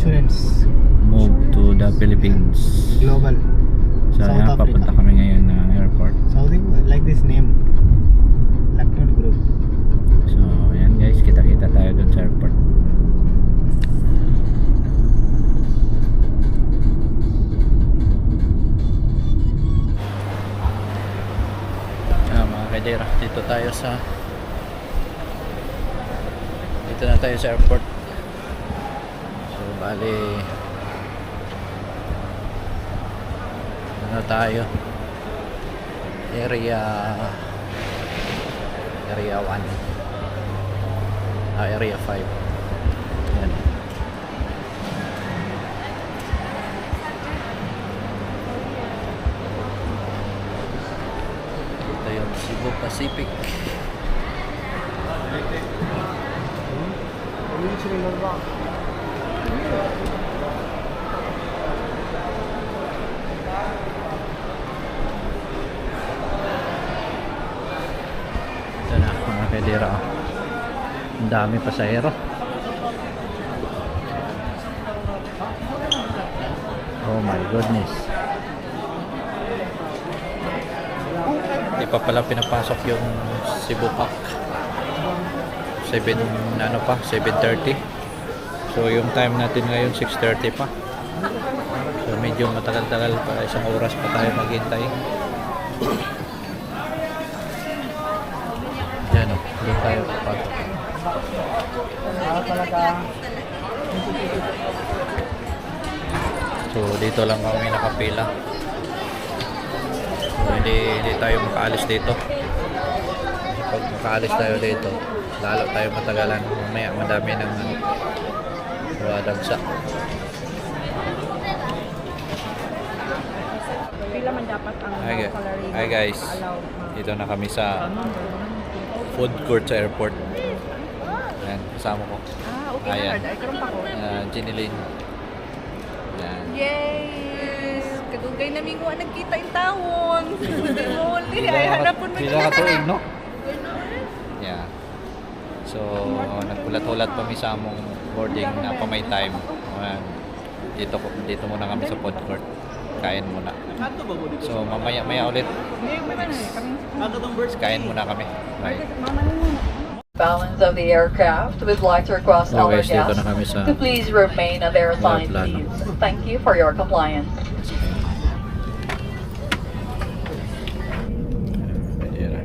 Insurance. Move to the Philippines. Global. So South ayan, Africa. papunta kami ngayon na airport. Something like this name. Lacton Group. So ayan guys, kita-kita tayo dun sa airport. Mga kaidera, dito na tayo sa airport. So bali ano tayo, area 1, area 5. Yan. Ito yung Cebu Pacific. Ito na mga kaidera, ang dami pasahero. Oh my goodness, hindi pa pala pinapasok yung Cebu Pac. 7:30. So yung time natin ngayon 6:30 pa. So medyo matagal-tagal pa, isang oras pa tayo maghintay. Yan o, doon tayo papasok. So dito lang kami nakapila. So hindi tayo makaalis dito. Pag makaalis tayo dito, lalo tayo matagalan. Mamaya madami ng dagsa. Pila man dapat ang Hi guys, dito na kami sa food court sa airport. Ayan, kasama ko. Okay. Ayan. Ay, karon pa ko. Ginilin. Ayan. Yes! Kadugay namin ko nagkita yung taon. Muli, ay hanapon mo Sila katuig, no? Yeah. So, nagpulat-hulat pa mi sa among boarding na pa may time. Dito muna kami sa food court. Kain muna. So, mamaya ulit. Kain muna kami. Bye. Balance of the aircraft, we'd like to request all our guys, dito guests na kami sa to please remain at their assigned aeroplano. seats. Thank you for your compliance.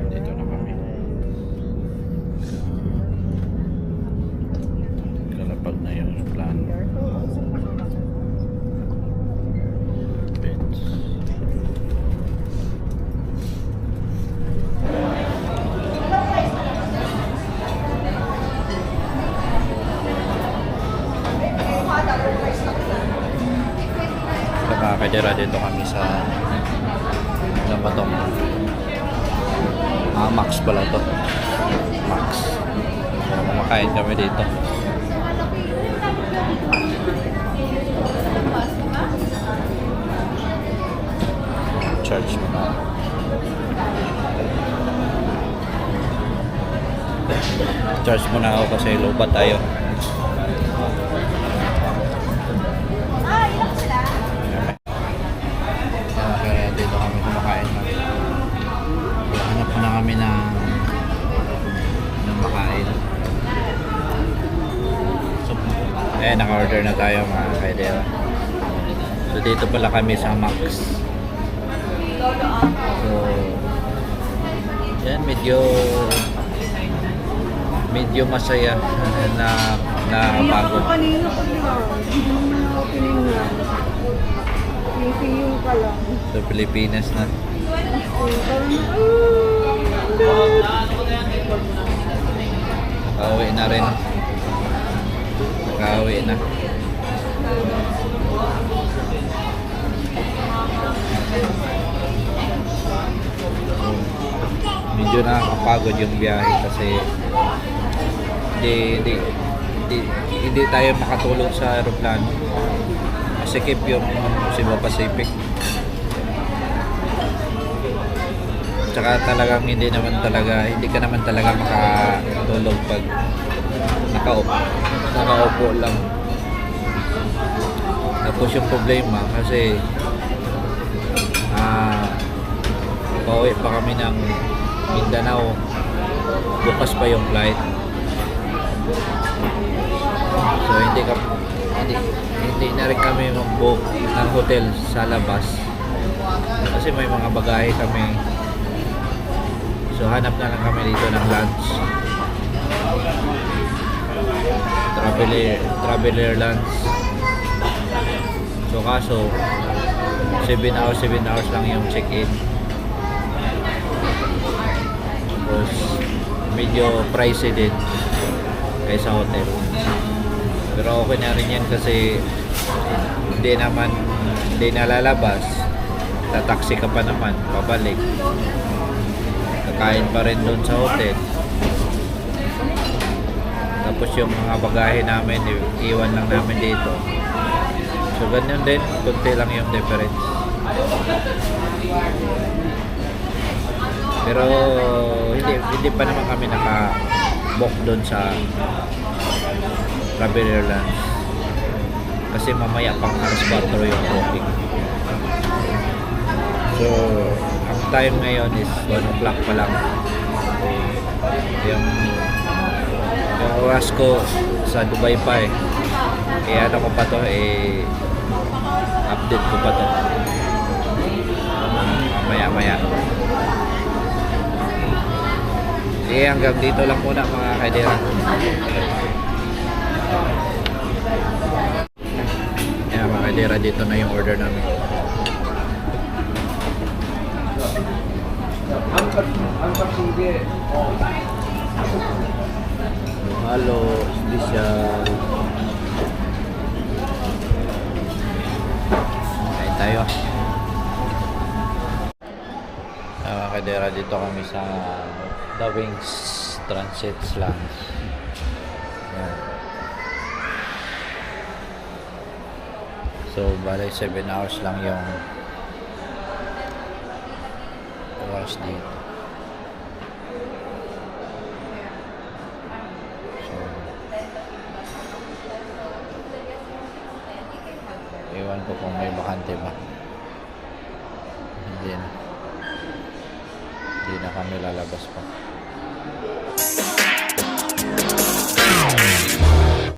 Dito na kami. Kalapag na yung plano. Kaidera, dito kami sa ano ba itong Max pala to, Max. So kumakain kami dito. Charge muna. Charge muna ako kasi lobat tayo. Kaya dito kami kumakain. Hanap na kami ng makain. So, naka-order na tayo mga kaidera. So dito pala kami sa Max. So yan, medyo masaya na bago. Kanina pa yung ka lang. Sa Pilipinas na. Nakauwi na rin. Nakauwi na. Medyo nakakapagod yung biyahe kasi hindi tayo makatulog sa aeroplano. Masikip yung Cebu Pacific. Tsaka talagang hindi ka naman talaga makatulog pag nakaupo lang. Tapos yung problema kasi pauwi pa kami ng Mindanao. Bukas pa yung flight. So hindi na rin kami mag-book ng hotel sa labas. Kasi may mga bagahe kami. So hanap na lang kami dito ng lunch. Traveler lunch. So kaso 7 hours lang yung check-in. Tapos medyo pricey din kaysa hotel. Pero okay na rin yan kasi hindi nalalabas. Tataksi ka pa naman pabalik. Kakain pa rin doon sa hotel. Tapos yung mga bagahe namin iwan lang namin dito. So ganyan din, kunti lang yung difference. Pero hindi pa naman kami naka-book doon sa Traveler Lunch. Kasi mamaya pang alas 4 yung booking. So, ang time ngayon is 1 o'clock pa lang. Yung oras ko sa Dubai pa eh. Kaya ano ko pa to update ko pa to. Maya. Hanggang dito lang muna mga kaidera. Ayan mga kaidera, dito na yung order namin. Halo, special. Kain tayo. Mga kadera, dito kami sa The Wings Transit Lounge. Ayan. So, bali 7 hours lang yung oras dito. So, ewan ko kung may bakante ba. Hindi na kami lalabas pa.